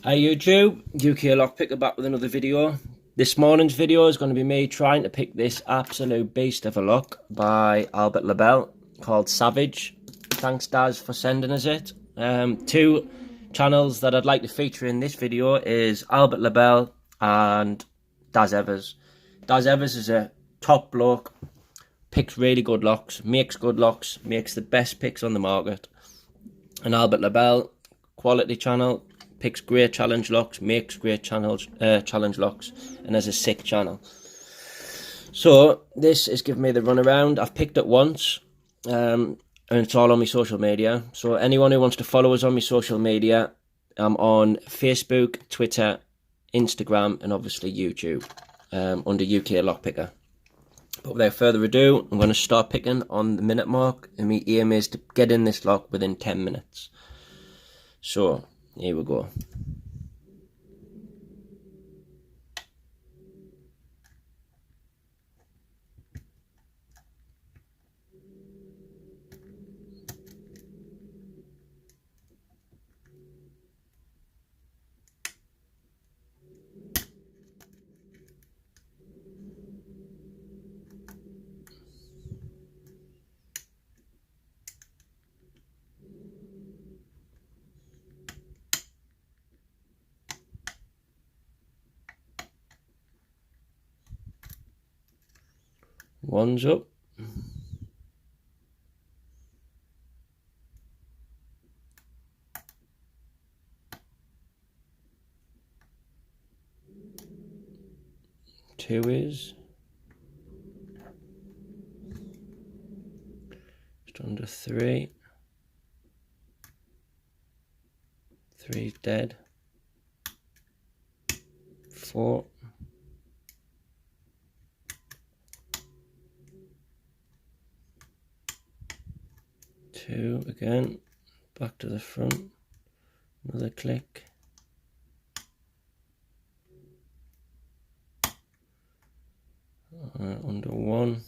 Hi YouTube, UKLockPicka back with another video. This morning's video is going to be me trying to pick this absolute beast of a lock by Albert Lebels called Savage. Thanks Daz for sending us it. Two channels that I'd like to feature in this video is Albert Lebels and Daz Evers. Daz Evers is a top bloke, picks really good locks, makes the best picks on the market. And Albert Lebels, quality channel, picks great challenge locks, makes great challenge locks, and has a sick channel. So this is giving me the runaround. I've picked it once, and it's all on my social media. So anyone who wants to follow us on my social media, I'm on Facebook, Twitter, Instagram, and obviously YouTube under UKLockPicka. But without further ado, I'm going to start picking on the minute mark, and my aim is to get in this lock within 10 minutes. So here we go. One's up. Two is just under three. Three's dead. Four. Two again. Back to the front. Another click. Under one.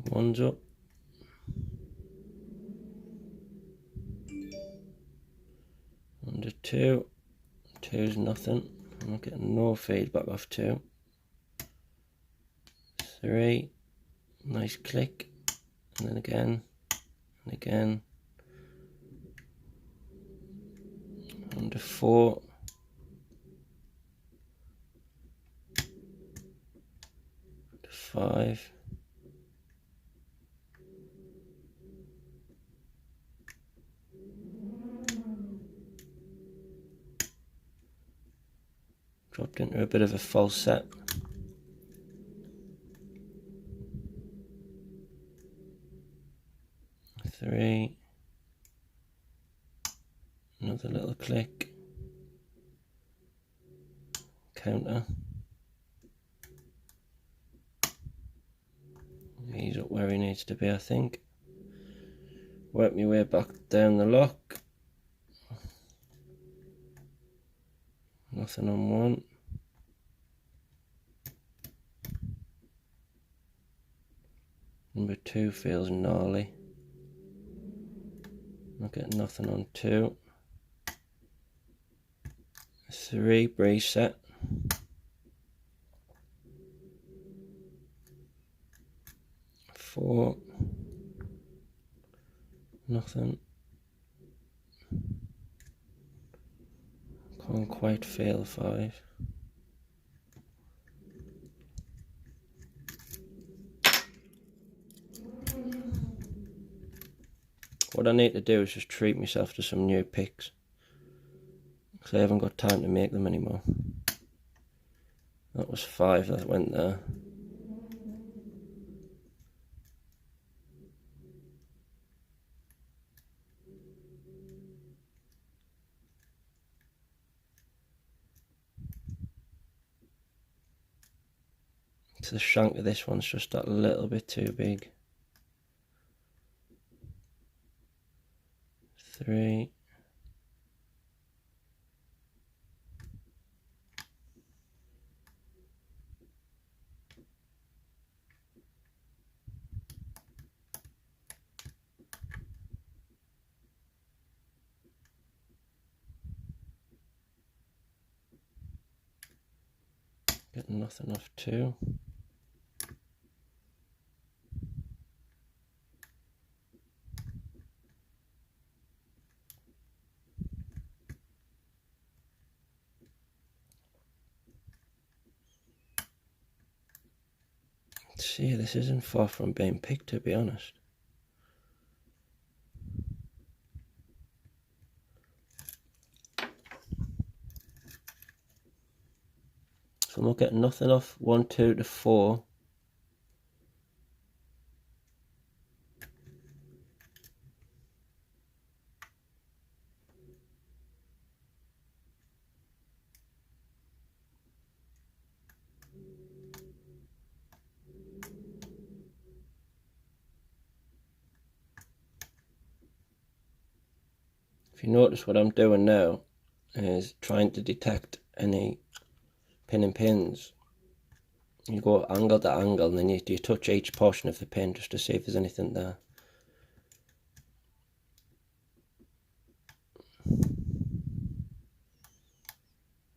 One's up. Under two. Two's nothing. I'm not getting no feedback off two. Three. Nice click. And then again. And again. Under four. Under five. Dropped into a bit of a false set. Three. Another little click. Counter. He's up where he needs to be, I think. Work my way back down the lock. Nothing on one. Number two feels gnarly. Not getting nothing on two. Three, breeze set. Four. Nothing. Can't quite feel five. What I need to do is just treat myself to some new picks, because I haven't got time to make them anymore. That was five that went there. The shank of this one's just that little bit too big. Three. Getting nothing off two. See, this isn't far from being picked, to be honest. So I'm not getting nothing off 1, 2 to 4. If you notice, what I'm doing now is trying to detect any pin and pins. You go angle to angle, and then you touch each portion of the pin just to see if there's anything there.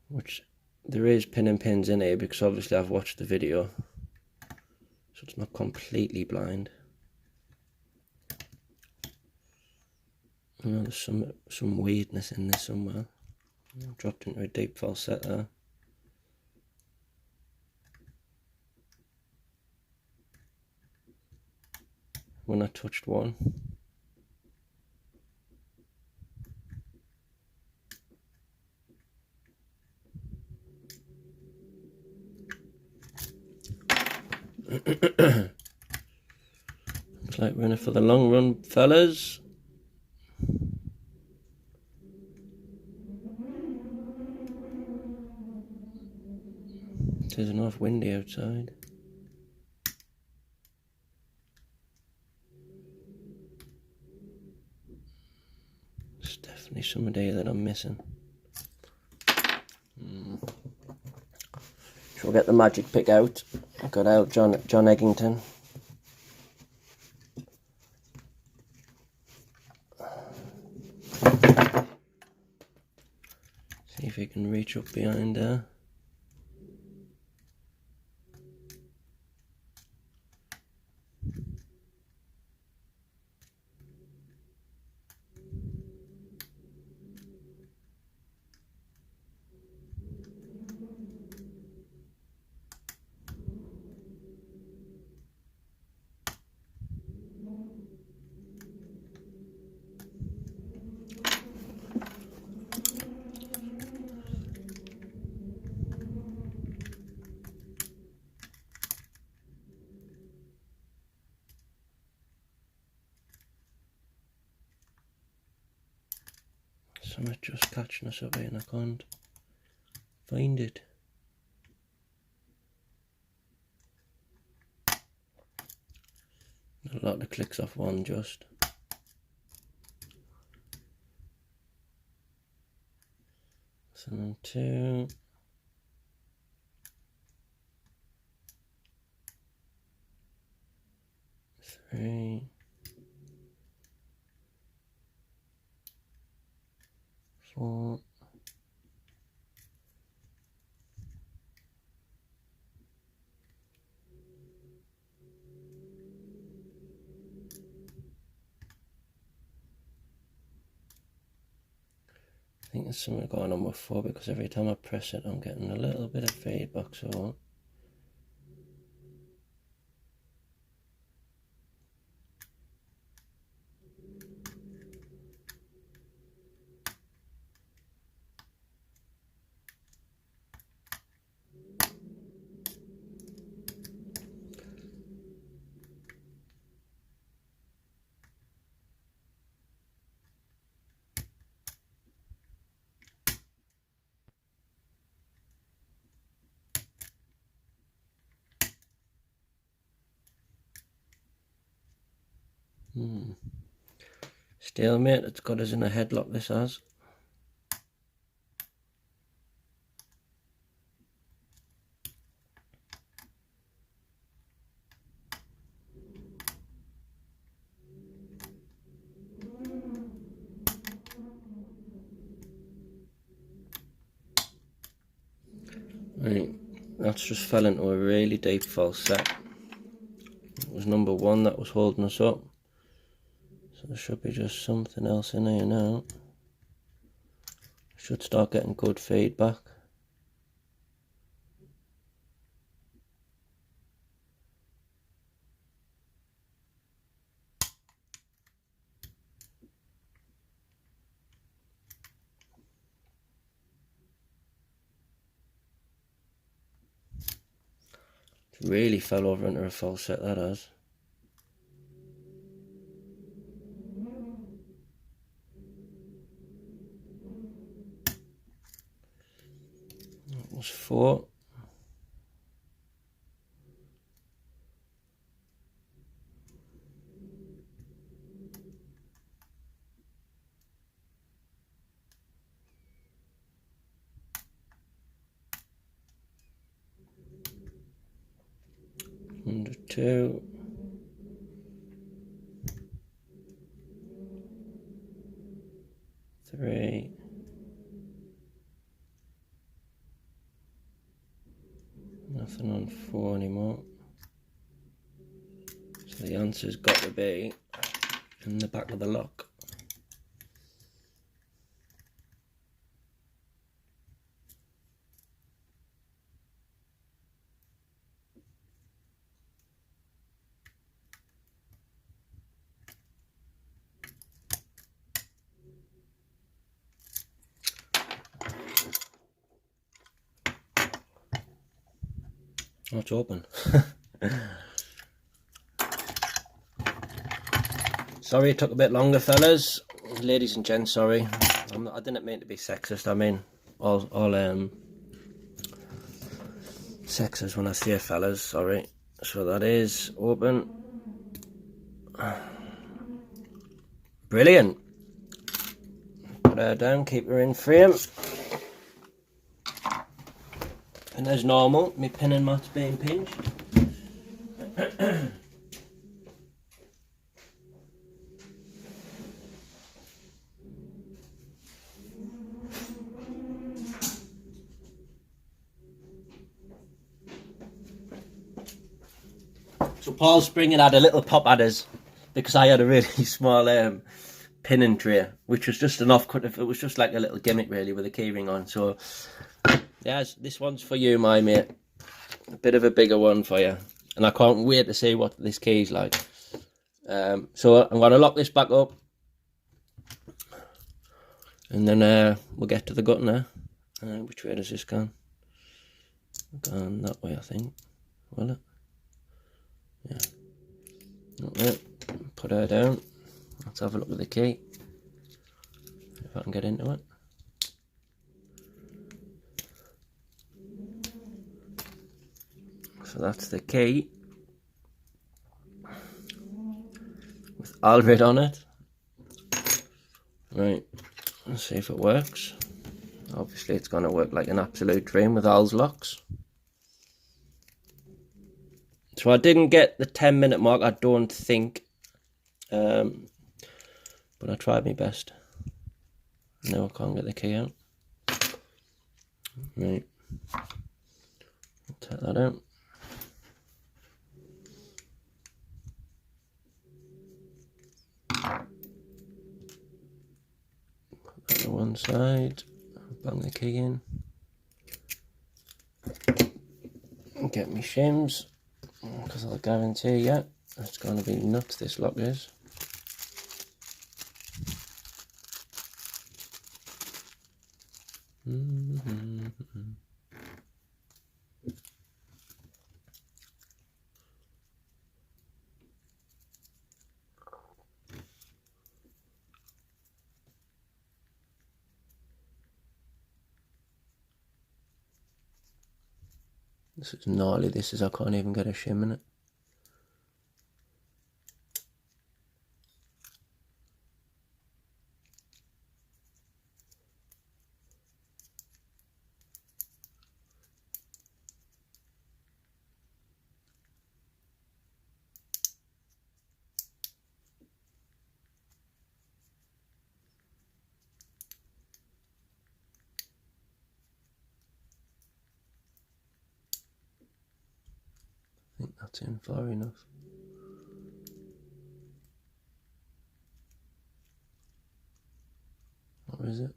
Which there is pin and pins in here, because obviously I've watched the video, so it's not completely blind. Oh, there's some weirdness in there somewhere. I've dropped into a deep falset there. When I touched one. Looks like we're in it for the long run, fellas. It is enough windy outside. There's definitely somebody that I'm missing. So we'll get the magic pick out. Got out John Eggington. See if he can reach up behind there. Something's just catching us up here and I can't find it. A lot of clicks off one just. So then 2. 3. 4. 'I think there's something going on with 4 because every time I press it I'm getting a little bit of feedback, so stalemate. It's got us in a headlock, this has. Right, that's just fell into a really deep false set. It was number 1 that was holding us up. So there should be just something else in here now. Should start getting good feedback. It really fell over into a false set, that has. That was 4. Under 2. 3. Nothing on 4 anymore. So the answer's got to be in the back of the lock. Oh, it's open. Sorry it took a bit longer, fellas. Ladies and gents, sorry. I didn't mean to be sexist. I mean all sexist when I say fellas, sorry. So that is open. Brilliant. Put her down, keep her in frame. And as normal, my pin and mat's being pinched. So Paul Springer had a little pop at us because I had a really small pinning tray, which was just an offcut. It was just like a little gimmick really with a keyring on. So yeah, this one's for you, my mate. A bit of a bigger one for you, and I can't wait to see what this key's like. So I'm gonna lock this back up, and then we'll get to the gut now. Which way does this go? Going that way, I think. Will it? Yeah. Okay. Put her down. Let's have a look at the key. If I can get into it. So that's the key with Albert on it. Right, let's see if it works. Obviously it's going to work like an absolute dream with Al's locks. So I didn't get the 10-minute mark, I don't think, but I tried my best. Now I can't get the key out. Right, I'll take that out. Put that to one side, bang the key in, and get me shims, because I'll guarantee you it's going to be nuts, this lock is. This is gnarly, this is, I can't even get a shim in it. That's in far enough. What is it?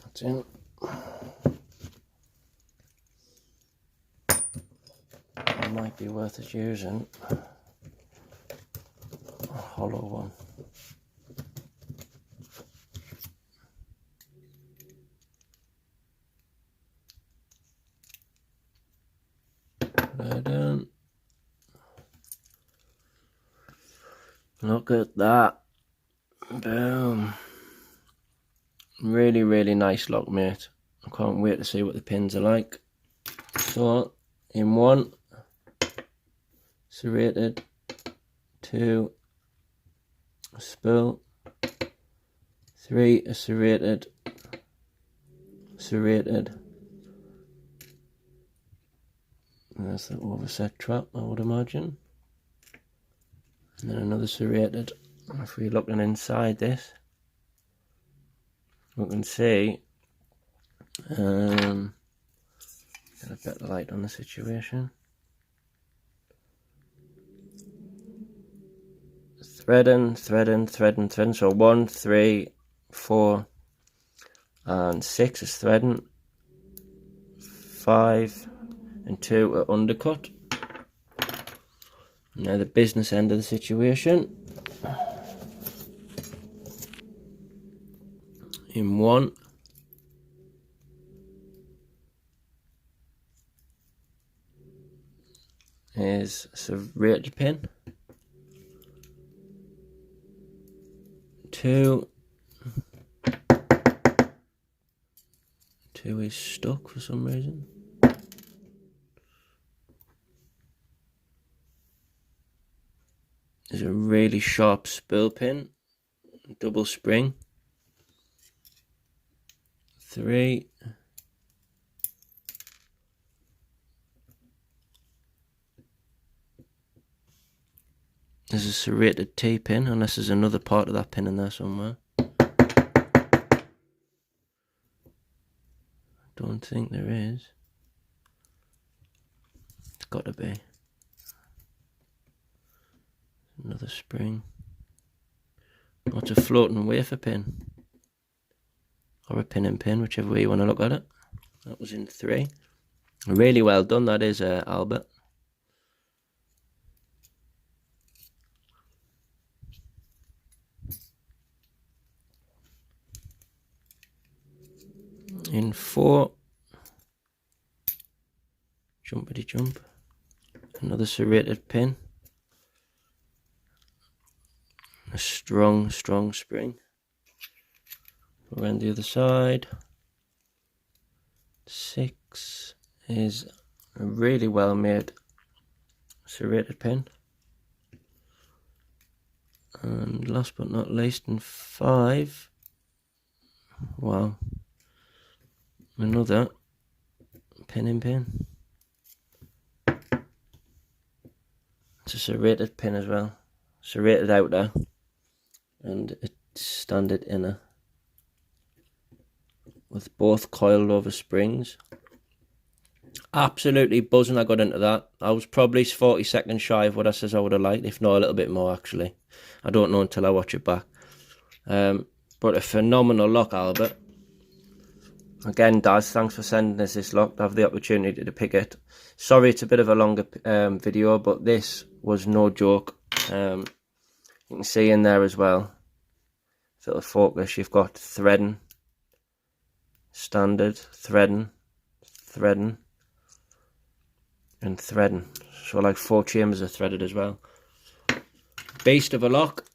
That's in. It might be worth it using a hollow one. Down. Look at that. Boom. Really, really nice lock, mate. I can't wait to see what the pins are like. So, in 1, serrated, 2, a spool, 3, a serrated, serrated. And that's the overset trap, I would imagine. And then another serrated. If we're looking inside this, we can see, get a better light on the situation. Threading, threading, threading, threading. So 1, 3, 4, and 6 is threading. 5 and 2 are undercut. Now the business end of the situation. In 1, is a serrated pin. 2 is stuck for some reason. There's a really sharp spool pin, double spring. 3, there's a serrated T pin, unless there's another part of that pin in there somewhere. Don't think there is. It's got to be. Another spring. Oh, it's a floating wafer pin. Or a pin and pin, whichever way you want to look at it. That was in 3. Really well done, that is, Albert. In 4, jumpity jump, another serrated pin, a strong spring. Around the other side. 6 is a really well made serrated pin. And last but not least, in 5, wow, another pin in pin. It's a serrated pin as well, serrated outer and a standard inner, with both coiled over springs. Absolutely buzzing I got into that. I was probably 40 seconds shy of what I says I would have liked, if not a little bit more actually. I don't know until I watch it back. But a phenomenal lock, Albert. Again, Daz, thanks for sending us this lock to have the opportunity to pick it. Sorry it's a bit of a longer video, but this was no joke. You can see in there as well, if it'll focus, you've got threading, standard, threading, threading, and threading. So like 4 chambers are threaded as well. Beast of a lock.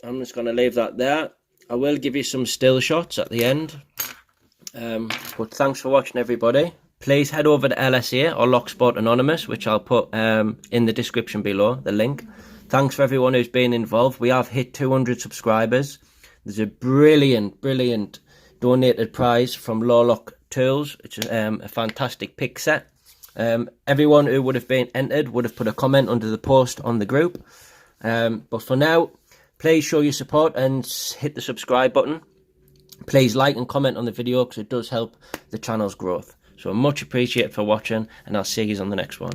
I'm just going to leave that there. I will give you some still shots at the end. But thanks for watching, everybody. Please head over to LSA or Locksport Anonymous, which I'll put in the description below, the link. Thanks for everyone who's been involved. We have hit 200 subscribers. There's a brilliant donated prize from Lock Tools. It's a fantastic pick set. Everyone who would have been entered would have put a comment under the post on the group. But for now, please show your support and hit the subscribe button. Please like and comment on the video because it does help the channel's growth. So much appreciated for watching, and I'll see you on the next one.